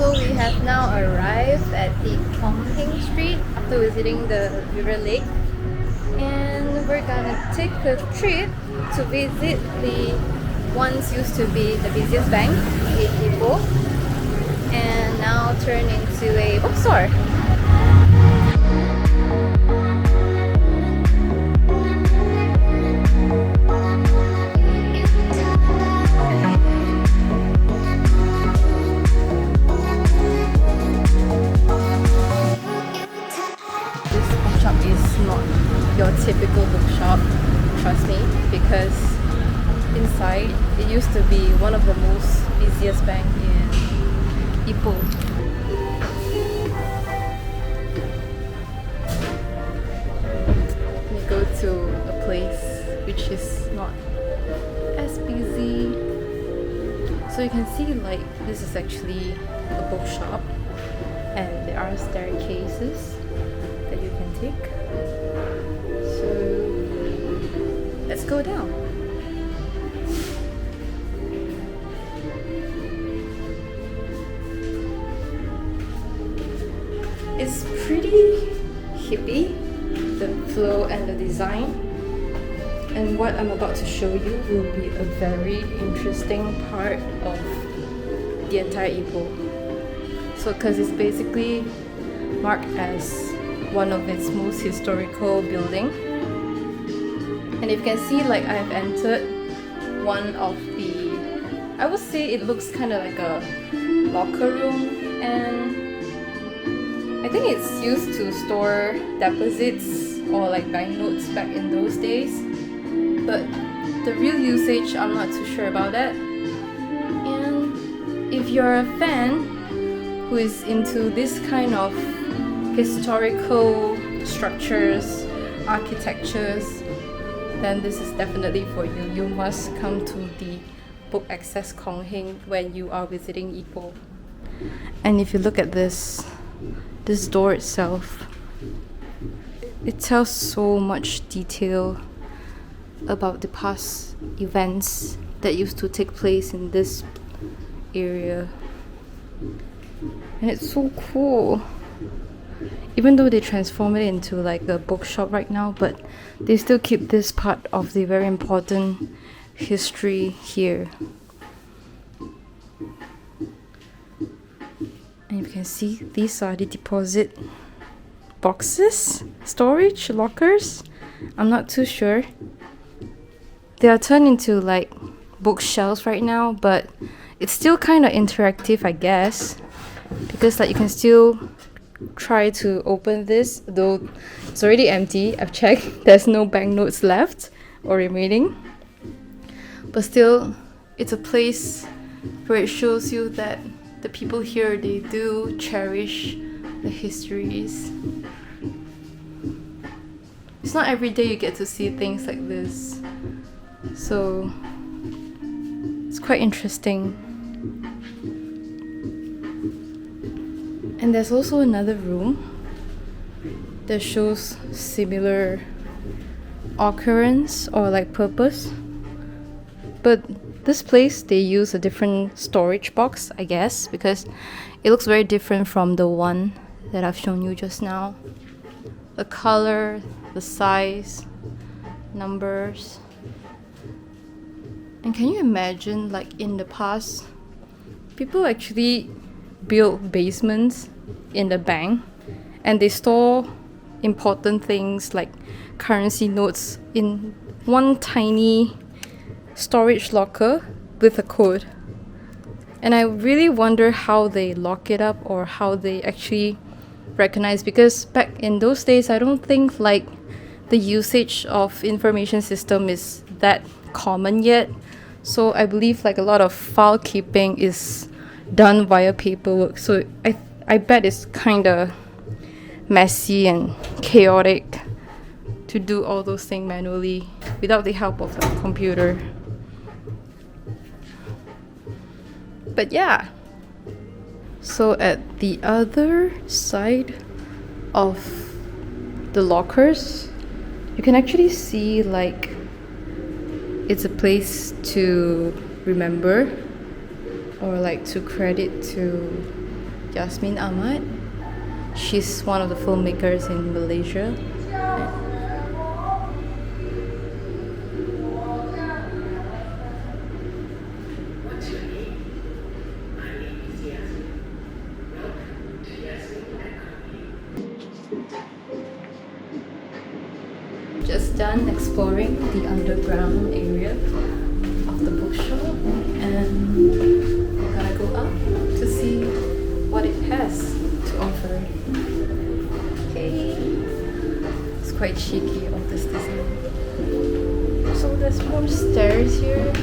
So we have now arrived at the Concubine Street after visiting the River Lake, and we're gonna take a trip to visit the once used to be the busiest bank in Ipoh and now turned into a bookstore. Is not your typical bookshop, trust me, because inside it used to be one of the most busiest bank in Ipoh. We go to a place which is not as busy, so you can see like this is actually a bookshop and there are staircases that you can take. So let's go down. It's pretty hippie, the flow and the design, and what I'm about to show you will be a very interesting part of the entire Ipoh. So because it's basically marked as one of its most historical building, and you can see like I've entered one of the, I would say it looks kind of like a locker room, and I think it's used to store deposits or like banknotes back in those days, but the real usage I'm not too sure about that. And if you're a fan who is into this kind of historical structures, architectures, then this is definitely for you. You must come to the Book Access Kong Hing when you are visiting Ipoh. And if you look at this door itself, it tells so much detail about the past events that used to take place in this area. And it's so cool. Even though they transform it into like a bookshop right now, but they still keep this part of the very important history here. And you can see these are the deposit boxes, storage lockers. I'm not too sure. They are turned into like bookshelves right now, but it's still kind of interactive, I guess, because like you can still try to open this, though it's already empty. I've checked, there's no banknotes left or remaining, but still it's a place where it shows you that the people here, they do cherish the histories. It's not every day you get to see things like this, so it's quite interesting. And there's also another room that shows similar occurrence or like purpose, but this place they use a different storage box, I guess, because it looks very different from the one that I've shown you just now. The color, the size, numbers. And can you imagine, like in the past, people actually build basements in the bank and they store important things like currency notes in one tiny storage locker with a code. And I really wonder how they lock it up or how they actually recognize, because back in those days I don't think like the usage of information system is that common yet. So I believe like a lot of file keeping is done via paperwork. So I bet it's kind of messy and chaotic to do all those things manually without the help of a computer. But yeah, so at the other side of the lockers, you can actually see like it's a place to remember or like to credit to Jasmine Ahmad. She's one of the filmmakers in Malaysia. Just done exploring the underground area of the bookshop, and we're gonna go up to see what it has to offer. Okay, it's quite cheeky of this design. So there's more stairs here,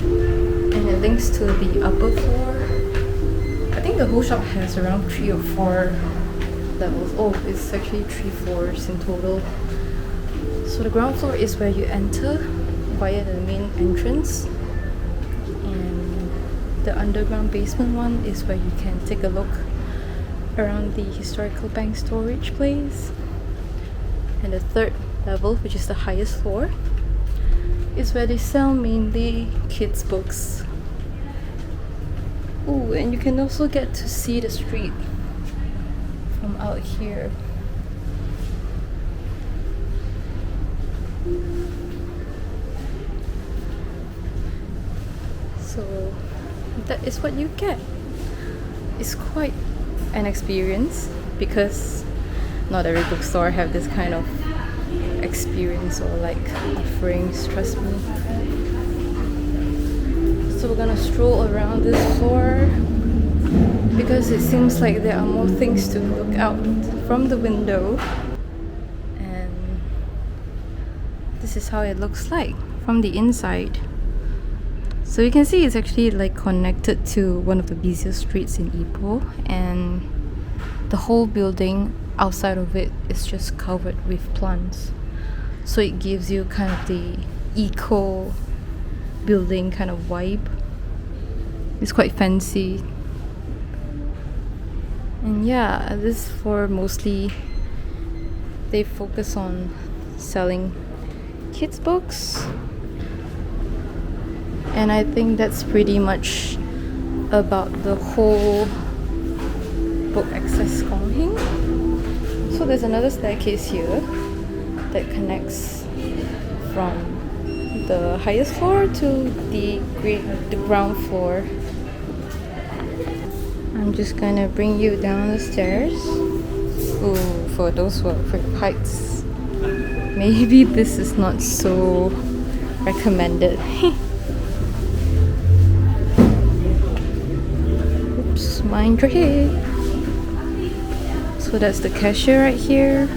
and it links to the upper floor. I think the whole shop has around 3 or 4 levels. Oh, it's actually 3 floors in total. So the ground floor is where you enter via the main entrance, and the underground basement one is where you can take a look around the historical bank storage place. And the third level, which is the highest floor, is where they sell mainly kids' books. Ooh, and you can also get to see the street from out here. So that is what you get. It's quite an experience because not every bookstore have this kind of experience or like offerings, trust me. So we're gonna stroll around this floor because it seems like there are more things to look out from the window, and this is how it looks like from the inside. So you can see it's actually like connected to one of the busiest streets in Ipoh, and the whole building outside of it is just covered with plants. So it gives you kind of the eco building kind of vibe. It's quite fancy. And yeah, this floor mostly they focus on selling kids' books. And I think that's pretty much about the whole book access Kong. So there's another staircase here that connects from the highest floor to the ground floor. I'm just gonna bring you down the stairs. Ooh, for those who are afraid of heights, maybe this is not so recommended. Mind your head. So that's the cashier right here.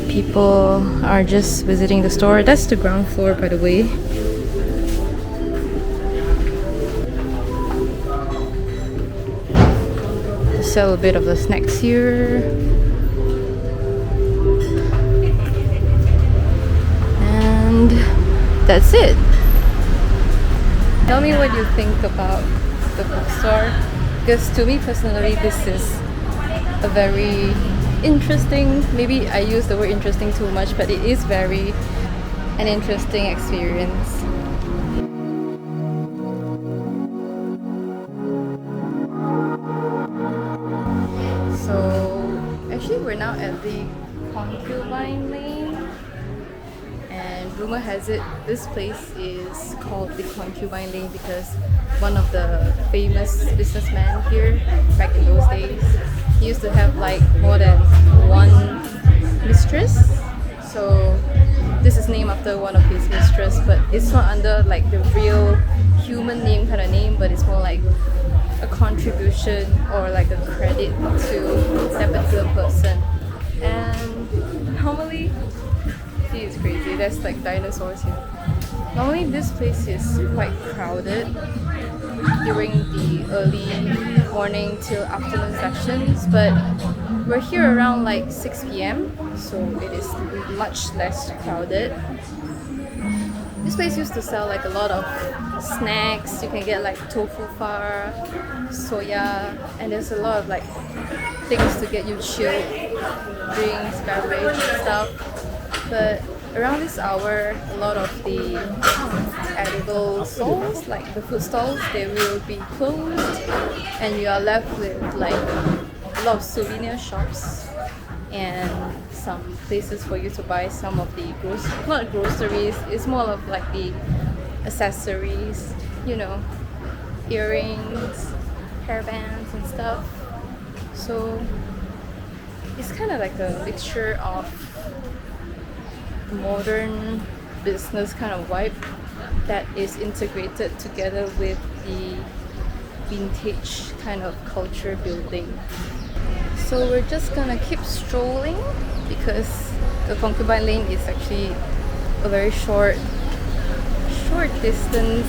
People are just visiting the store. That's the ground floor, by the way. They sell a bit of the snacks here. And that's it. Tell me what you think about the bookstore, because to me personally this is a very interesting, maybe I use the word interesting too much, but it is very an interesting experience. So actually we're now at the Concubine Lane, and rumor has it this place is called the Concubine Lane because one of the famous businessmen here back in those days, he used to have like more than one mistress. So this is named after one of his mistress, but it's not under like the real human name kind of name, but it's more like a contribution or like a credit to that particular person. And normally, see, it's crazy, there's like dinosaurs here. Normally this place is quite crowded during the early morning till afternoon sessions, but we're here around like 6 p.m, so it is much less crowded. This place used to sell like a lot of snacks. You can get like tofu far, soya, and there's a lot of like things to get you chilled, drinks, beverage and stuff. But Around this hour, a lot of the edible stalls, like the food stalls, they will be closed, and you are left with like a lot of souvenir shops and some places for you to buy some of the not groceries, it's more of like the accessories, you know, earrings, hairbands and stuff. So it's kind of like a mixture of modern business kind of vibe that is integrated together with the vintage kind of culture building. So we're just gonna keep strolling because the Concubine Lane is actually a very short distance.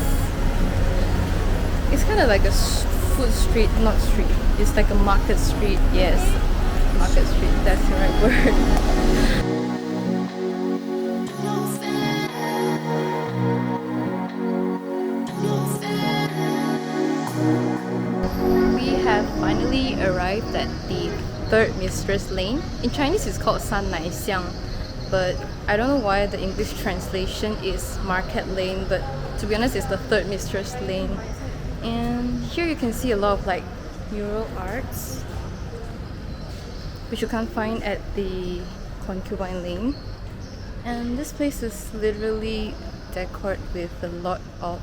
It's kind of like a food street, not street. It's like a market street. Yes, market street. That's the right word. We have finally arrived at the third Mistress Lane. In Chinese it's called San Nai Xiang, but I don't know why the English translation is Market Lane, but to be honest it's the third Mistress Lane. And here you can see a lot of like mural arts, which you can't find at the Concubine Lane. And this place is literally decorated with a lot of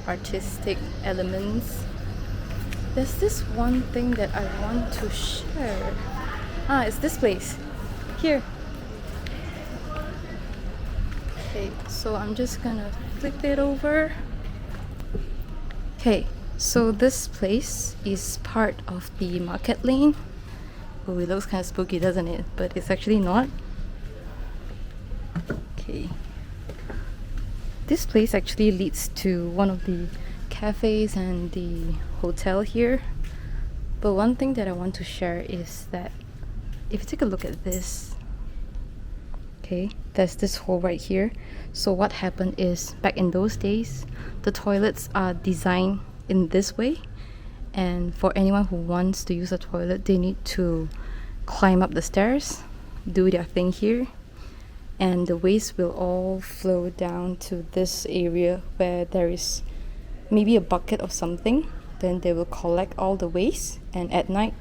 artistic elements. There's this one thing that I want to share. It's this place. Here. Okay, so I'm just gonna flip it over. Okay, so this place is part of the market lane. Oh, it looks kind of spooky, doesn't it? But it's actually not. Okay. This place actually leads to one of the cafes and the hotel here. But one thing that I want to share is that if you take a look at this, okay, there's this hole right here. So what happened is, back in those days, the toilets are designed in this way, and for anyone who wants to use a toilet, they need to climb up the stairs, do their thing here, and the waste will all flow down to this area where there is maybe a bucket or something. Then they will collect all the waste, and at night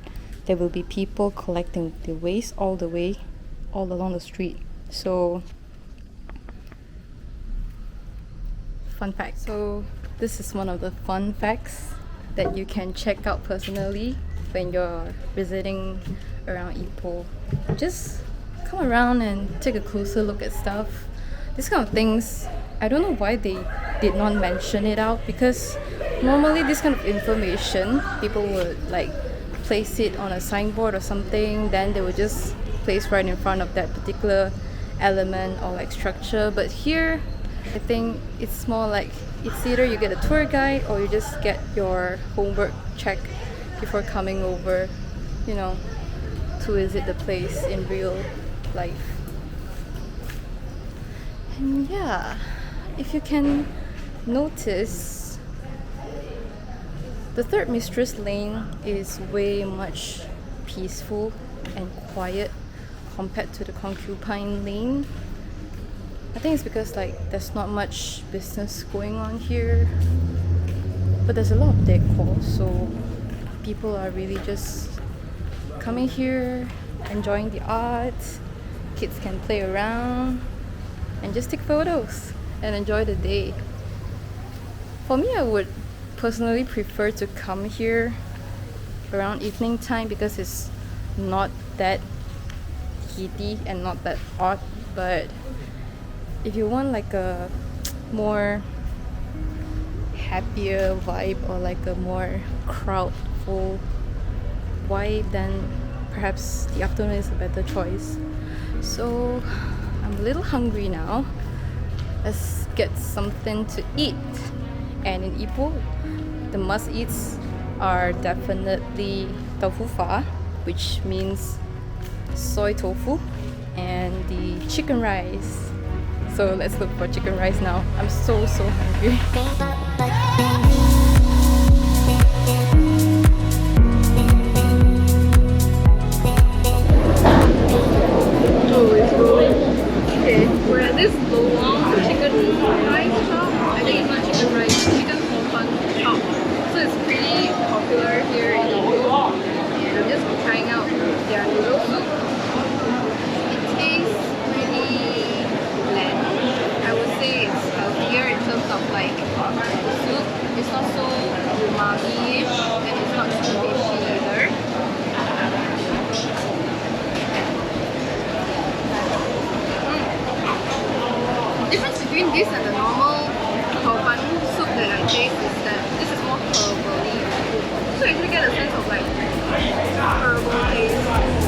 there will be people collecting the waste all along the street. So fun fact. So this is one of the fun facts that you can check out personally when you're visiting around Ipoh. Just come around and take a closer look at stuff. These kind of things, I don't know why they did not mention it out, because normally this kind of information people would like place it on a signboard or something, then they would just place right in front of that particular element or like structure. But here I think it's more like it's either you get a tour guide or you just get your homework check before coming over, you know, to visit the place in real life. And yeah, if you can notice, the third Mistress Lane is way much peaceful and quiet compared to the Concubine Lane. I think it's because like there's not much business going on here, but there's a lot of decor, so people are really just coming here, enjoying the art. Kids can play around and just take photos and enjoy the day. For me, I would personally prefer to come here around evening time because it's not that heaty and not that hot. But if you want like a more happier vibe or like a more crowdful vibe, then perhaps the afternoon is a better choice. So I'm a little hungry now. Let's get something to eat. And in Ipoh, the must-eats are definitely tofu pha, which means soy tofu, and the chicken rice. So let's look for chicken rice now. I'm so hungry. Oh, it's rolling. Okay, we're at that I taste is that this is more herbally. So you actually get a sense of like herbal taste.